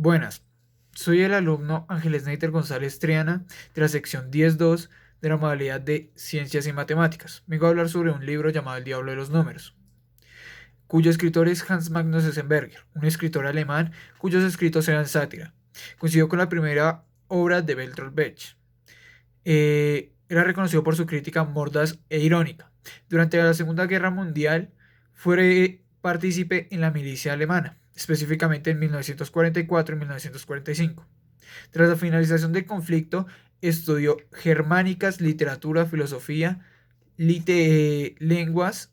Buenas, soy el alumno Ángeles Neiter González Triana de la sección 10.2 de la modalidad de Ciencias y Matemáticas. Vengo a hablar sobre un libro llamado El Diablo de los Números, cuyo escritor es Hans Magnus Enzensberger, un escritor alemán cuyos escritos eran sátira. Coincidió con la primera obra de Bertolt Brecht. Era reconocido por su crítica mordaz e irónica. Durante la Segunda Guerra Mundial fue partícipe en la milicia alemana, específicamente en 1944 y 1945. Tras la finalización del conflicto, estudió germánicas, literatura, filosofía, lenguas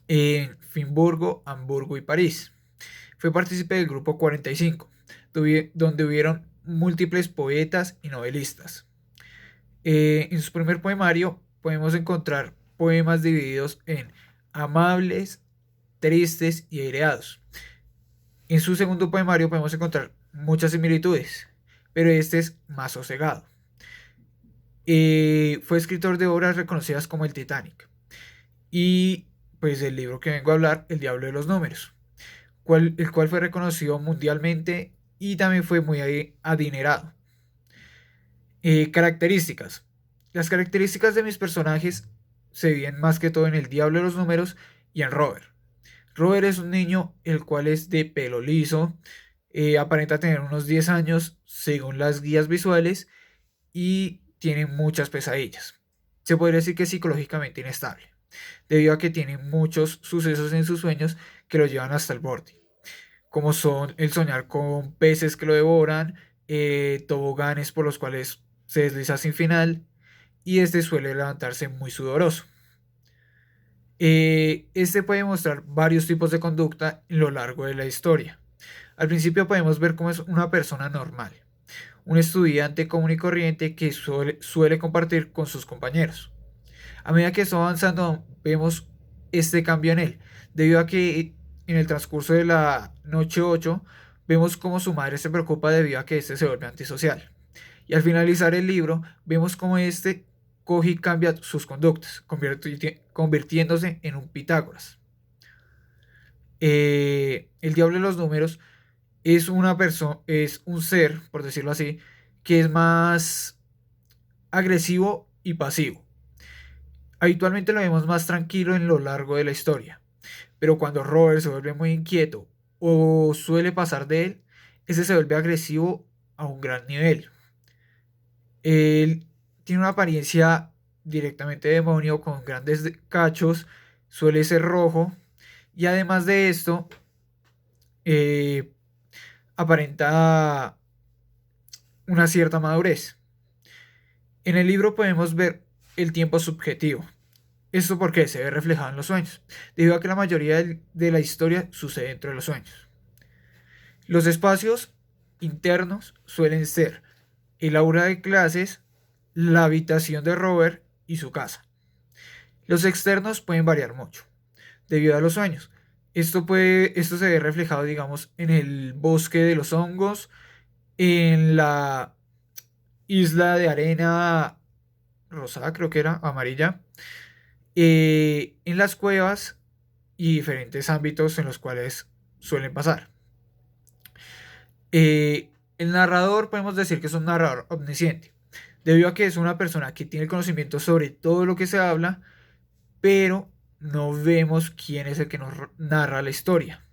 en Finburgo, Hamburgo y París. Fue partícipe del Grupo 45, donde hubieron múltiples poetas y novelistas. En su primer poemario podemos encontrar poemas divididos en amables, tristes y aireados. En su segundo poemario podemos encontrar muchas similitudes, pero este es más sosegado. Fue escritor de obras reconocidas como el Titanic y pues el libro que vengo a hablar, El Diablo de los Números, el cual fue reconocido mundialmente y también fue muy adinerado. Características. Las características de mis personajes se ven más que todo en El Diablo de los Números y en Robert. Robert es un niño el cual es de pelo liso, aparenta tener unos 10 años según las guías visuales y tiene muchas pesadillas. Se podría decir que es psicológicamente inestable, debido a que tiene muchos sucesos en sus sueños que lo llevan hasta el borde, como son el soñar con peces que lo devoran, toboganes por los cuales se desliza sin final y este suele levantarse muy sudoroso. Este puede mostrar varios tipos de conducta en lo largo de la historia. Al principio podemos ver cómo es una persona normal, un estudiante común y corriente que suele compartir con sus compañeros. A medida que está avanzando, vemos este cambio en él, debido a que en el transcurso de la noche 8 vemos cómo su madre se preocupa debido a que este se vuelve antisocial. Y al finalizar el libro, vemos cómo este coge y cambia sus conductas, convirtiéndose en un Pitágoras. El Diablo de los Números es una persona, es un ser, por decirlo así, que es más agresivo y pasivo. Habitualmente lo vemos más tranquilo en lo largo de la historia, pero cuando Robert se vuelve muy inquieto o suele pasar de él, ese se vuelve agresivo a un gran nivel. Él tiene una apariencia directamente demonio con grandes cachos, suele ser rojo y además de esto eh, aparenta una cierta madurez. En el libro podemos ver el tiempo subjetivo. Esto porque se ve reflejado en los sueños, debido a que la mayoría de la historia sucede dentro de los sueños. Los espacios internos suelen ser el aula de clases, la habitación de Robert y su casa. Los externos pueden variar mucho, debido a los sueños. Esto se ve reflejado, digamos, en el bosque de los hongos, en la isla de arena rosada, creo que era, amarilla, en las cuevas y diferentes ámbitos en los cuales suelen pasar. El narrador podemos decir que es un narrador omnisciente, debido a que es una persona que tiene conocimiento sobre todo lo que se habla, pero no vemos quién es el que nos narra la historia.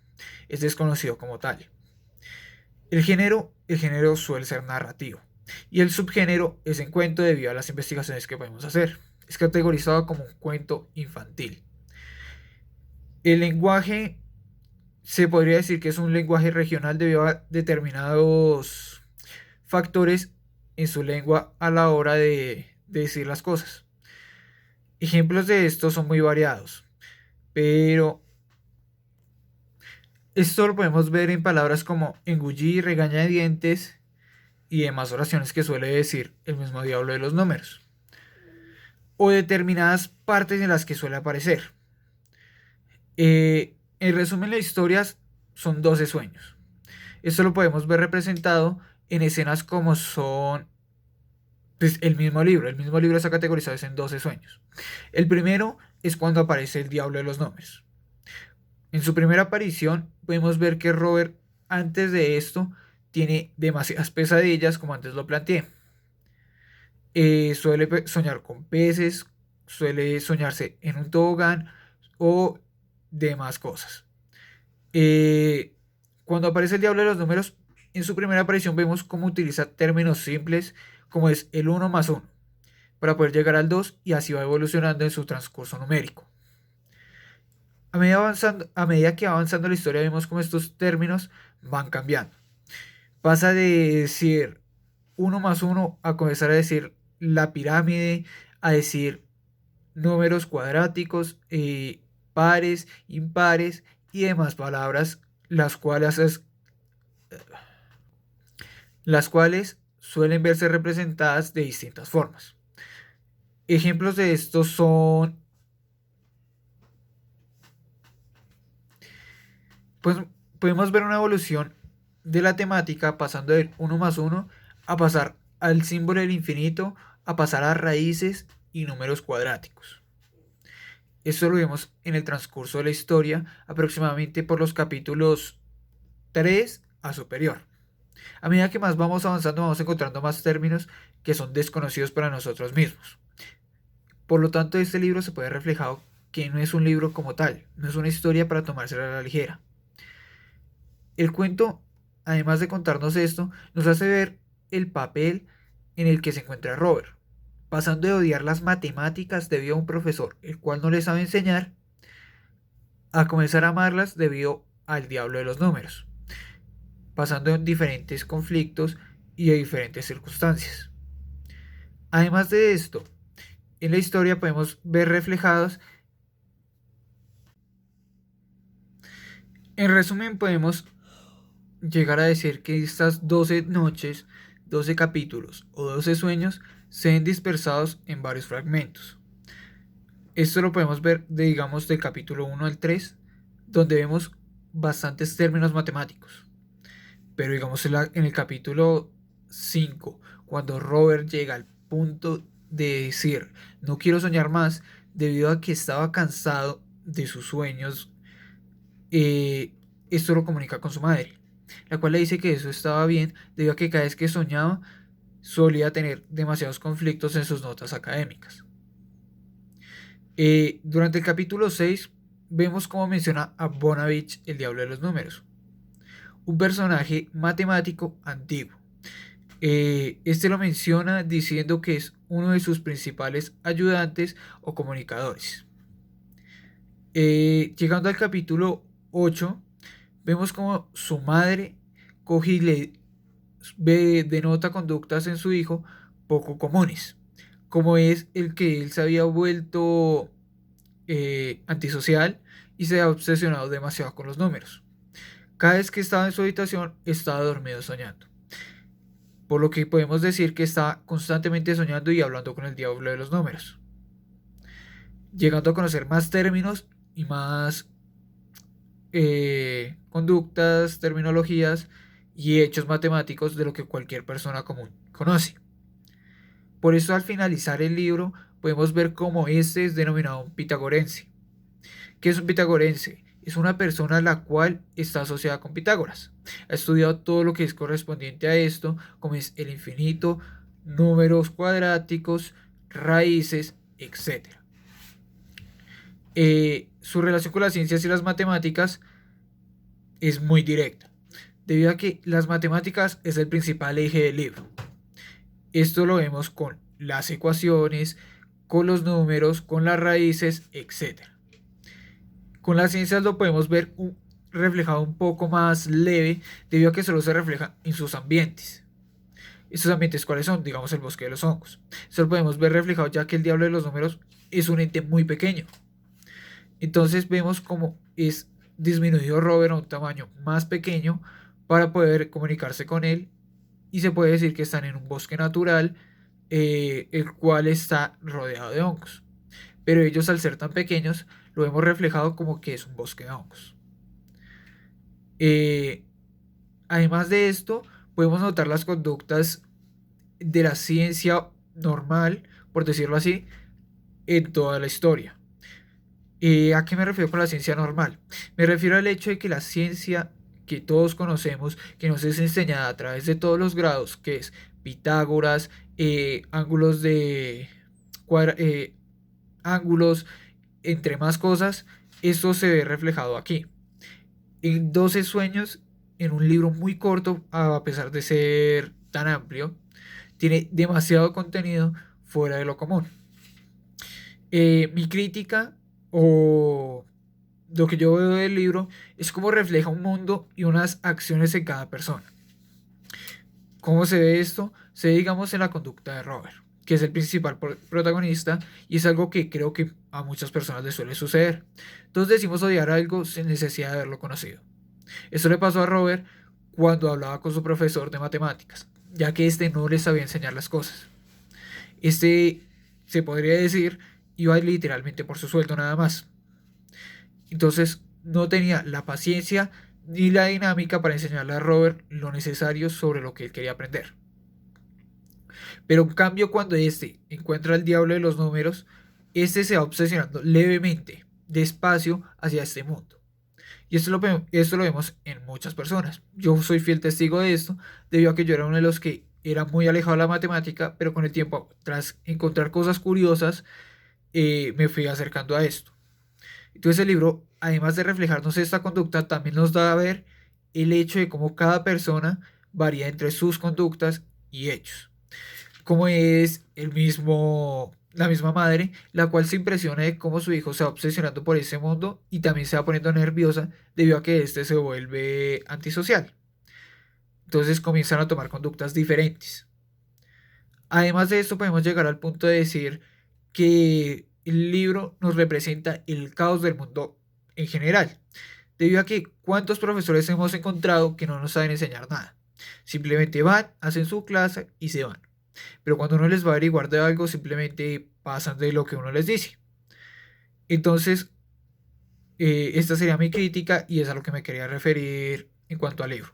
Es desconocido como tal. El género suele ser narrativo y el subgénero es en cuento debido a las investigaciones que podemos hacer. Es categorizado como un cuento infantil. El lenguaje se podría decir que es un lenguaje regional debido a determinados factores en su lengua a la hora de decir las cosas. Ejemplos de esto son muy variados, pero esto lo podemos ver en palabras como engullir, regañadientes y demás oraciones que suele decir el mismo Diablo de los Números, o determinadas partes en las que suele aparecer. En resumen, las historias son 12 sueños. Esto lo podemos ver representado en escenas como son pues, el mismo libro está categorizado en 12 sueños. El primero es cuando aparece el Diablo de los Números. En su primera aparición podemos ver que Robert antes de esto tiene demasiadas pesadillas, como antes lo planteé. Suele soñar con peces, suele soñarse en un tobogán o demás cosas. Eh, Cuando aparece el diablo de los números, en su primera aparición vemos cómo utiliza términos simples como es el uno más uno para poder llegar al 2 y así va evolucionando en su transcurso numérico. A medida que va avanzando la historia vemos cómo estos términos van cambiando. Pasa de decir uno más uno a comenzar a decir la pirámide, a decir números cuadráticos, pares, impares y demás palabras, las cuales suelen verse representadas de distintas formas. Ejemplos de estos son, pues podemos ver una evolución de la temática pasando del 1 más 1 a pasar al símbolo del infinito, a pasar a raíces y números cuadráticos. Esto lo vemos en el transcurso de la historia, aproximadamente por los capítulos 3 a superior. A medida que más vamos avanzando, vamos encontrando más términos que son desconocidos para nosotros mismos. Por lo tanto, este libro se puede reflejar que no es un libro como tal, no es una historia para tomársela a la ligera. El cuento, además de contarnos esto, nos hace ver el papel en el que se encuentra Robert, pasando de odiar las matemáticas debido a un profesor el cual no le sabe enseñar, a comenzar a amarlas debido al diablo de los números, pasando en diferentes conflictos y de diferentes circunstancias. Además de esto, en la historia podemos ver reflejados, en resumen podemos llegar a decir que estas 12 noches, 12 capítulos o 12 sueños se ven dispersados en varios fragmentos. Esto lo podemos ver digamos del capítulo 1 al 3, donde vemos bastantes términos matemáticos. Pero digamos en el capítulo 5, cuando Robert llega al punto de decir no quiero soñar más debido a que estaba cansado de sus sueños, esto lo comunica con su madre, la cual le dice que eso estaba bien debido a que cada vez que soñaba solía tener demasiados conflictos en sus notas académicas. Durante el capítulo 6 vemos cómo menciona a Bonavich, el diablo de los números, un personaje matemático antiguo. Este lo menciona diciendo que es uno de sus principales ayudantes o comunicadores. Llegando al capítulo 8, vemos como su madre coge y le denota conductas en su hijo poco comunes, como es el que él se había vuelto antisocial y se ha obsesionado demasiado con los números. Cada vez que estaba en su habitación estaba dormido soñando, por lo que podemos decir que está constantemente soñando y hablando con el diablo de los números, llegando a conocer más términos y más conductas, terminologías y hechos matemáticos de lo que cualquier persona común conoce. Por eso al finalizar el libro podemos ver cómo este es denominado un pitagorense. ¿Qué es un pitagorense? Es una persona la cual está asociada con Pitágoras. Ha estudiado todo lo que es correspondiente a esto, como es el infinito, números cuadráticos, raíces, etc. Su relación con las ciencias y las matemáticas es muy directa, debido a que las matemáticas es el principal eje del libro. Esto lo vemos con las ecuaciones, con los números, con las raíces, etc. Con las ciencias lo podemos ver reflejado un poco más leve, debido a que solo se refleja en sus ambientes. ¿Estos ambientes cuáles son? Digamos el bosque de los hongos. Esto lo podemos ver reflejado ya que el diablo de los números es un ente muy pequeño. Entonces vemos cómo es disminuido Robert a un tamaño más pequeño para poder comunicarse con él, y se puede decir que están en un bosque natural, el cual está rodeado de hongos. Pero ellos, al ser tan pequeños, lo vemos reflejado como que es un bosque de hongos. Además de esto, podemos notar las conductas de la ciencia normal, por decirlo así, en toda la historia. ¿A qué me refiero con la ciencia normal? Me refiero al hecho de que la ciencia que todos conocemos, que nos es enseñada a través de todos los grados, que es Pitágoras, ángulos de ángulos, entre más cosas, esto se ve reflejado aquí. En 12 sueños, en un libro muy corto, a pesar de ser tan amplio, tiene demasiado contenido fuera de lo común. Mi crítica o lo que yo veo del libro es cómo refleja un mundo y unas acciones en cada persona. ¿Cómo se ve esto? Se ve, digamos, en la conducta de Robert, que es el principal protagonista, y es algo que creo que a muchas personas les suele suceder. Entonces decimos odiar algo sin necesidad de haberlo conocido. Esto le pasó a Robert cuando hablaba con su profesor de matemáticas, ya que este no le sabía enseñar las cosas. Este, se podría decir, iba literalmente por su sueldo nada más. Entonces no tenía la paciencia ni la dinámica para enseñarle a Robert lo necesario sobre lo que él quería aprender. Pero en cambio, cuando este encuentra al diablo de los números, este se va obsesionando levemente, despacio, hacia este mundo. Y esto lo vemos en muchas personas. Yo soy fiel testigo de esto, debido a que yo era uno de los que era muy alejado de la matemática, pero con el tiempo, tras encontrar cosas curiosas, me fui acercando a esto. Entonces el libro, además de reflejarnos esta conducta, también nos da a ver el hecho de cómo cada persona varía entre sus conductas y hechos. Como es la misma madre, la cual se impresiona de cómo su hijo se va obsesionando por ese mundo y también se va poniendo nerviosa debido a que este se vuelve antisocial. Entonces comienzan a tomar conductas diferentes. Además de esto, podemos llegar al punto de decir que el libro nos representa el caos del mundo en general, debido a que cuántos profesores hemos encontrado que no nos saben enseñar nada. Simplemente van, hacen su clase y se van. Pero cuando uno les va a averiguar de algo, simplemente pasan de lo que uno les dice. Entonces, esta sería mi crítica y es a lo que me quería referir en cuanto al libro.